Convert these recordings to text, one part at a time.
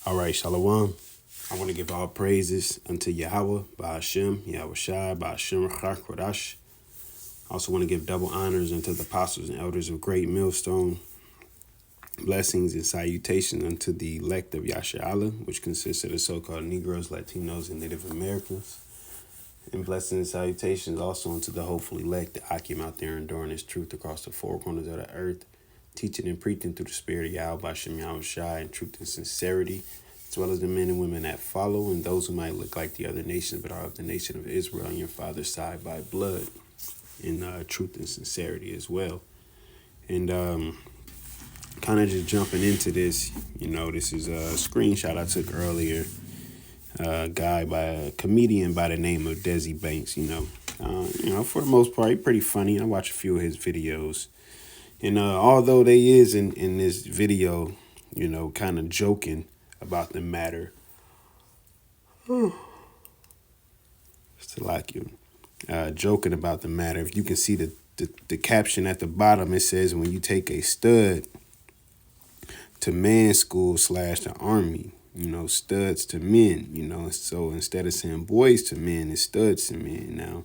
All right, Shalom. I want to give all praises unto Yahawah, BAHASHAM, YAHAWASHI, BAHASHAM, QADASH. I also want to give double honors unto the apostles and elders of Great Millstone. Blessings and salutations unto the elect of Yasharala, which consists of the so-called Negroes, Latinos, and Native Americans. And blessings and salutations also unto the hopeful elect that I came out there enduring His truth across the four corners of the earth, teaching and preaching through the spirit of Yahweh, YAHAWASHI, in truth and sincerity, as well as the men and women that follow, and those who might look like the other nations, but are of the nation of Israel on your father's side by blood, in truth and sincerity as well. And kind of just jumping into this, this is a screenshot I took earlier. A comedian by the name of Desi Banks, for the most part, he's pretty funny. I watch a few of his videos. And although they is in this video, kind of joking about the matter. Still like you. Joking about the matter. If you can see the caption at the bottom, it says, when you take a stud to man school / the army, studs to men, so instead of saying boys to men, it's studs to men. Now,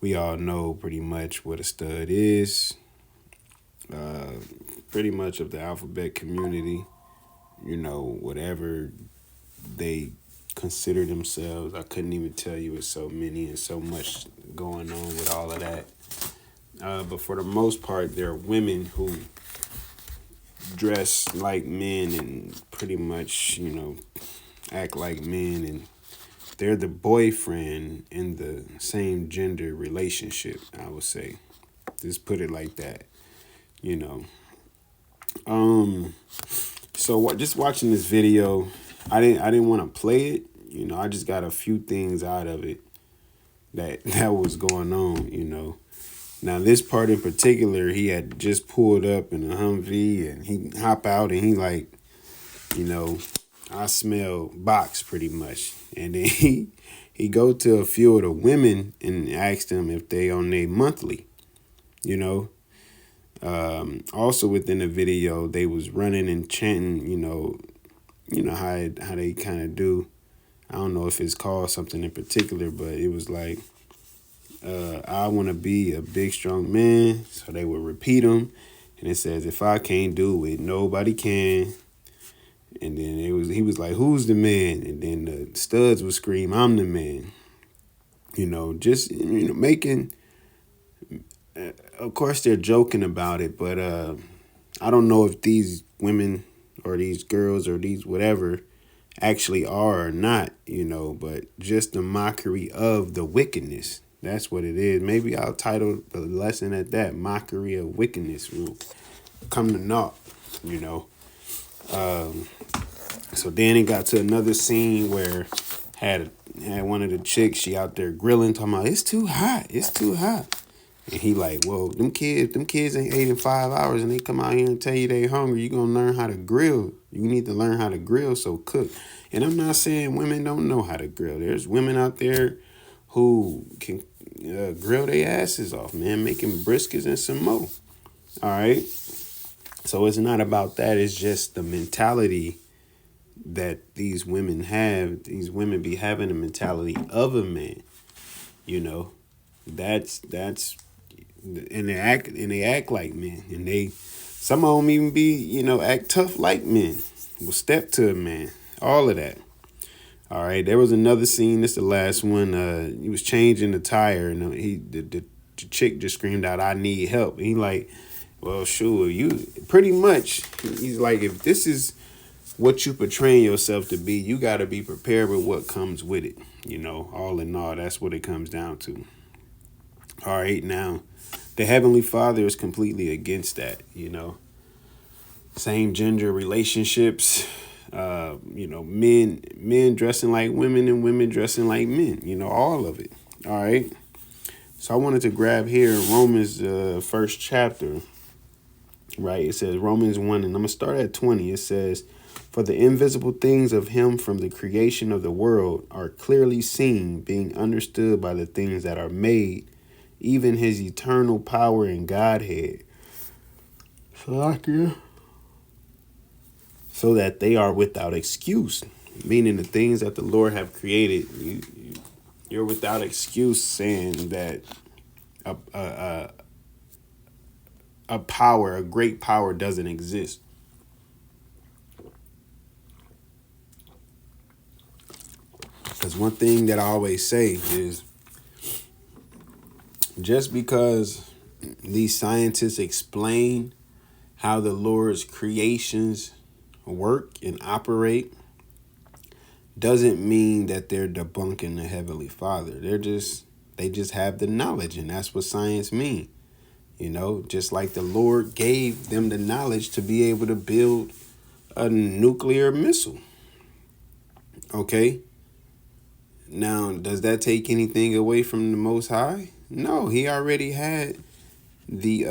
we all know pretty much what a stud is. Pretty much of the alphabet community, whatever they consider themselves. I couldn't even tell you, it's so many and so much going on with all of that. But for the most part, there are women who dress like men and pretty much, act like men, and they're the boyfriend in the same gender relationship, I would say. Just put it like that, So just watching this video, I didn't want to play it, I just got a few things out of it that was going on, Now, this part in particular, he had just pulled up in a Humvee, and he hop out, and he like, I smell box pretty much. And then he go to a few of the women and ask them if they on their monthly, Also within the video, they was running and chanting, how they kind of do. I don't know if it's called something in particular, but it was like, I want to be a big, strong man. So they would repeat them. And it says, if I can't do it, nobody can. And then he was like, who's the man? And then the studs would scream, I'm the man. Making, of course they're joking about it, but I don't know if these women or these girls or these whatever actually are or not, but just the mockery of the wickedness. That's what it is. Maybe I'll title the lesson at that. Mockery of wickedness will come to naught, So then it got to another scene where had one of the chicks, she out there grilling, talking about, it's too hot. And he like, well, them kids ain't ate in 5 hours, and they come out here and tell you they hungry. You gonna learn how to grill. You need to learn how to grill, so cook. And I'm not saying women don't know how to grill. There's women out there who can grill their asses off, man, making briskets and some more. All right. So it's not about that. It's just the mentality that these women have. These women be having the mentality of a man. That's and they act like men, and some of them even be act tough like men. Will step to a man. All of that. All right, there was another scene. This is the last one. He was changing the tire, and the chick just screamed out, "I need help." And he like, well, sure, you pretty much. He's like, if this is what you portraying yourself to be, you got to be prepared with what comes with it. All in all, that's what it comes down to. All right, now the Heavenly Father is completely against that. Same gender relationships. Men dressing like women and women dressing like men, all of it. All right. So I wanted to grab here Romans, first chapter, right? It says Romans 1, and I'm going to start at 20. It says, for the invisible things of him from the creation of the world are clearly seen, being understood by the things that are made, even his eternal power and Godhead. so that they are without excuse. Meaning the things that the Lord have created, you're without excuse saying that a great power doesn't exist. Because one thing that I always say is, just because these scientists explain how the Lord's creations work and operate doesn't mean that they're debunking the Heavenly Father. They just have the knowledge, and that's what science means. You know, just like the Lord gave them the knowledge to be able to build a nuclear missile. Okay? Now, does that take anything away from the Most High? No, he already had the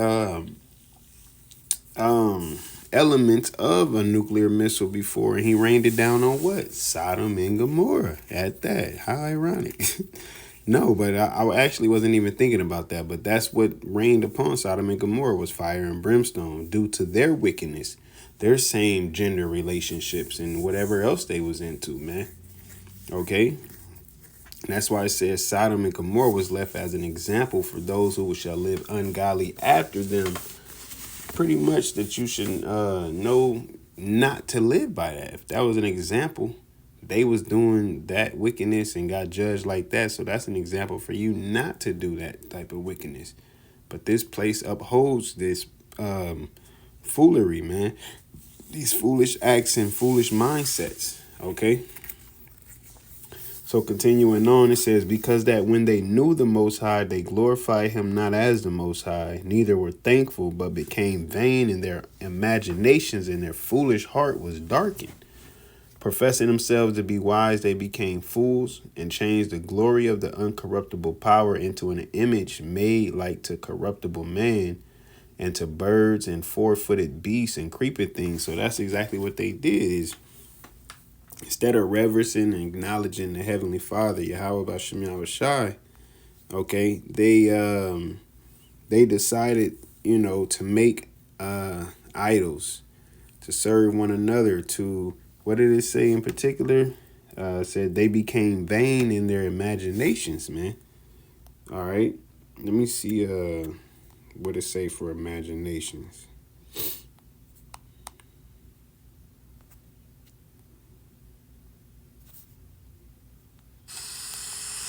element of a nuclear missile before, and he rained it down on what? Sodom and Gomorrah. At that. How ironic. No, but I actually wasn't even thinking about that. But that's what rained upon Sodom and Gomorrah was fire and brimstone due to their wickedness, their same gender relationships and whatever else they was into, man. Okay? And that's why it says Sodom and Gomorrah was left as an example for those who shall live ungodly after them. Pretty much that you should know not to live by that. If that was an example, they was doing that wickedness and got judged like that. So that's an example for you not to do that type of wickedness. But this place upholds this foolery, man. These foolish acts and foolish mindsets. Okay. So continuing on, it says, because that when they knew the Most High, they glorified him not as the Most High, neither were thankful, but became vain in their imaginations, and their foolish heart was darkened. Professing themselves to be wise, they became fools, and changed the glory of the uncorruptible power into an image made like to corruptible man, and to birds and four-footed beasts and creeping things. So that's exactly what they did, is instead of reverencing and acknowledging the Heavenly Father, YAHAWASHI, YAHAWASHI, okay, they decided, to make idols, to serve one another, to, what did it say in particular? Said they became vain in their imaginations, man. All right, let me see what it say for imaginations.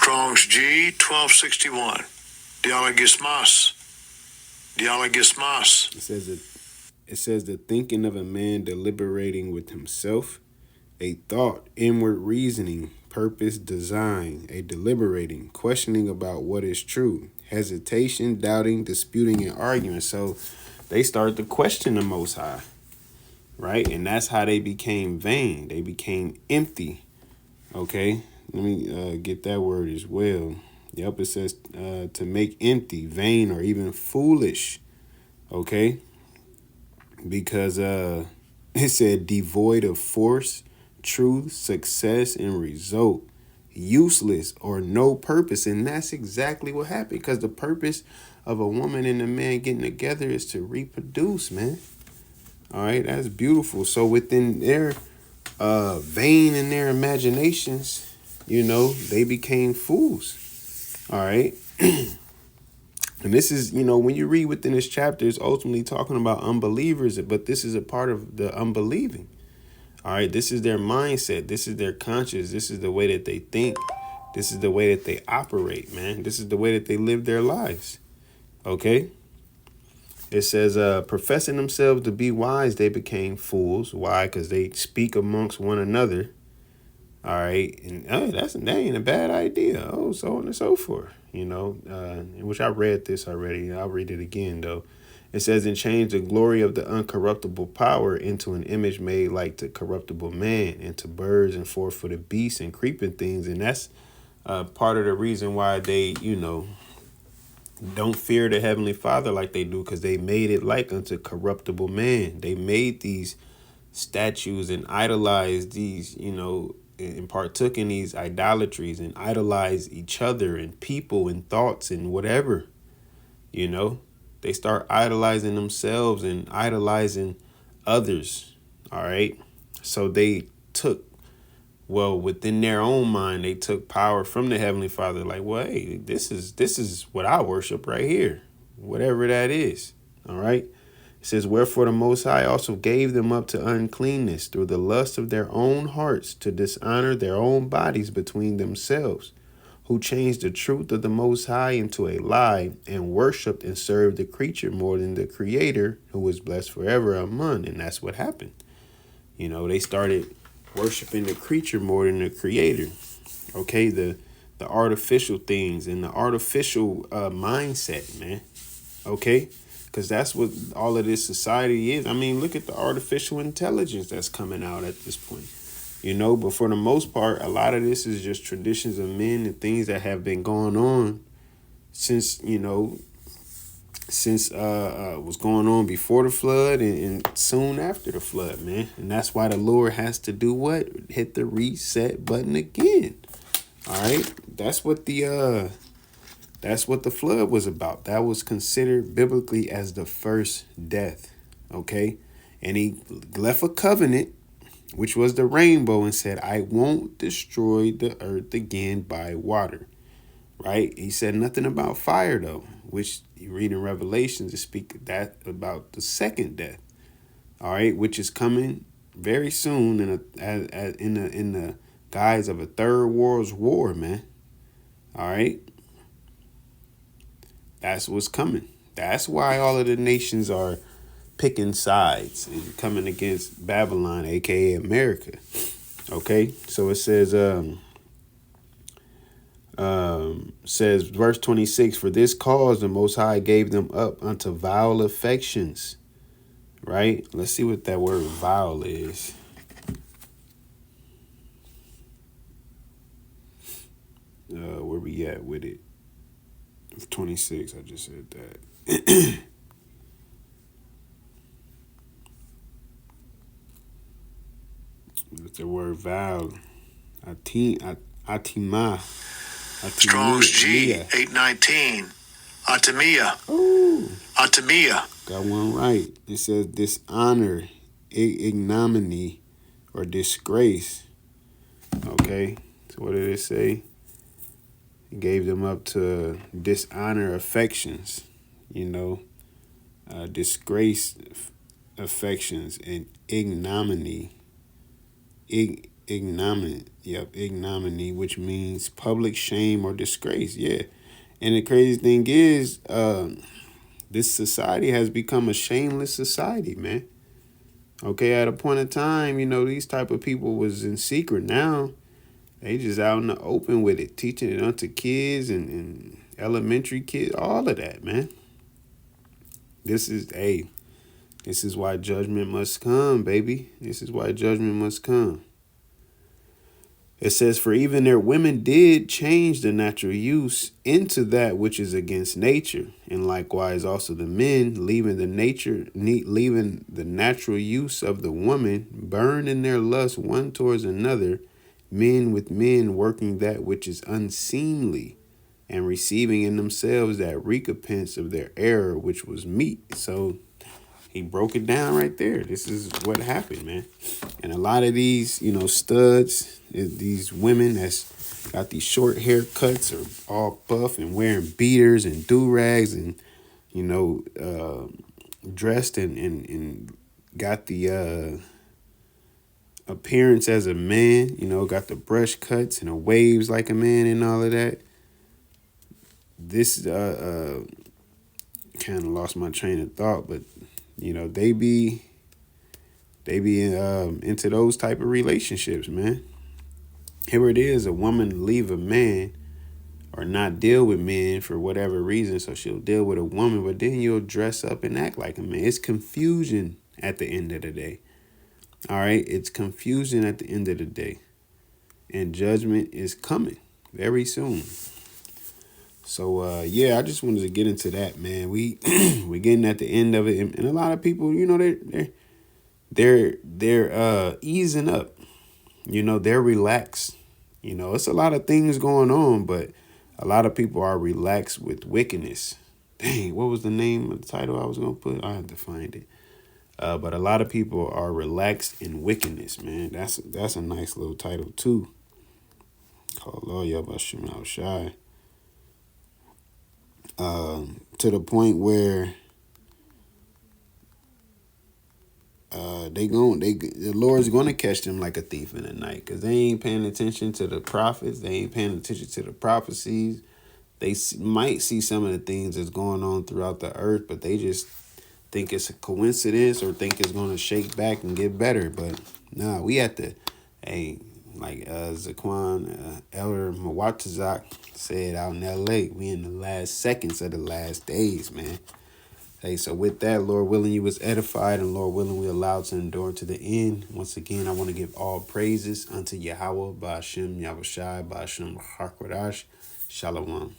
Strong's G 1261. Dialogismas. It says the thinking of a man deliberating with himself, a thought, inward reasoning, purpose, design, a deliberating, questioning about what is true, hesitation, doubting, disputing, and arguing. So they started to question the Most High, right? And that's how they became vain. They became empty. Okay, let me get that word as well. Yep, it says to make empty, vain, or even foolish. Okay, because it said devoid of force, truth, success, and result, useless or no purpose. And that's exactly what happened, because the purpose of a woman and a man getting together is to reproduce, man. All right, that's beautiful. So within their vain in their imaginations, they became fools. All right. And this is, when you read within this chapter, it's ultimately talking about unbelievers, but this is a part of the unbelieving. All right. This is their mindset. This is their conscience. This is the way that they think. This is the way that they operate, man. This is the way that they live their lives. Okay. It says, professing themselves to be wise, they became fools. Why? Because they speak amongst one another. All right. And that ain't a bad idea. Oh, so on and so forth. Which I read this already. I'll read it again, though. It says, and change the glory of the uncorruptible power into an image made like to corruptible man, and to birds and four-footed beasts and creeping things. And that's part of the reason why they, don't fear the Heavenly Father like they do, because they made it like unto corruptible man. They made these statues and idolized these, and partook in these idolatries and idolize each other and people and thoughts and whatever. They start idolizing themselves and idolizing others. All right. So they took, well, within their own mind, they took power from the Heavenly Father. Like, well, hey, this is what I worship right here, whatever that is. All right. It says, wherefore the Most High also gave them up to uncleanness through the lust of their own hearts, to dishonor their own bodies between themselves, who changed the truth of the Most High into a lie, and worshipped and served the creature more than the Creator, who was blessed forever. Amen. And that's what happened. You know, they started worshiping the creature more than the Creator. Okay, the artificial things and the artificial mindset, man. Okay, because that's what all of this society is. I mean, look at the artificial intelligence that's coming out at this point. You know, but for the most part, a lot of this is just traditions of men and things that have been going on since, you know, since was going on before the flood and soon after the flood, man. And that's why the Lord has to do what? Hit the reset button again. All right, that's what the flood was about. That was considered biblically as the first death. Okay, and he left a covenant, which was the rainbow, and said, I won't destroy the earth again by water. Right? He said nothing about fire, though, which you read in Revelation to speak that about the second death. All right, which is coming very soon in the guise of a third world war, man. All right. That's what's coming. That's why all of the nations are picking sides and coming against Babylon, aka America. Okay, so it says verse 26, for this cause the Most High gave them up unto vile affections. Right? Let's see what that word vile is. Where we at with it? 26, I just said that. What's the word vile? Atima. Strong's G 819. Atamia. Ooh. Atamia. Got one right. It says dishonor, ignominy, or disgrace. Okay. So what did it say? It gave them up to dishonor affections, you know, disgrace affections, and ignominy. Ignominy, which means public shame or disgrace. Yeah. And the crazy thing is, this society has become a shameless society, man. Okay, at a point in time, you know, these type of people was in secret. Now they just out in the open with it, teaching it unto kids and elementary kids, all of that, man. This is why judgment must come, baby. This is why judgment must come. It says, for even their women did change the natural use into that which is against nature, and likewise also the men, leaving the natural use of the woman, burned in their lust one towards another, men with men working that which is unseemly, and receiving in themselves that recompense of their error, which was meat. So he broke it down right there. This is what happened, man. And a lot of these, you know, studs, these women that's got these short haircuts are all buff and wearing beaters and do-rags and, you know, dressed and got the appearance as a man, you know, got the brush cuts and the waves like a man and all of that. This kind of lost my train of thought, but you know, they be into those type of relationships, man. Here it is, a woman leave a man or not deal with men for whatever reason, so she'll deal with a woman, but then you'll dress up and act like a man. It's confusion at the end of the day. All right, it's confusion at the end of the day, and judgment is coming very soon. So yeah, I just wanted to get into that, man. We're getting at the end of it, and a lot of people, you know, they're easing up. You know, they're relaxed. You know, it's a lot of things going on, but a lot of people are relaxed with wickedness. Dang, what was the name of the title I was gonna put? I have to find it. But a lot of people are relaxed in wickedness, man. That's a nice little title too. Called YAHAWASHI. To the point where the Lord's gonna catch them like a thief in the night, because they ain't paying attention to the prophets. They ain't paying attention to the prophecies. They might see some of the things that's going on throughout the earth, but they just think it's a coincidence or think it's gonna shake back and get better. But nah, we have to, hey, like Zaquan Elder Mwatazak said out in LA, we in the last seconds of the last days, man. Hey, so with that, Lord willing, you was edified, and Lord willing, we allowed to endure to the end. Once again, I want to give all praises unto Yahawah, BAHASHAM, YAHAWASHI, BAHASHAM, QADASH. Shalom.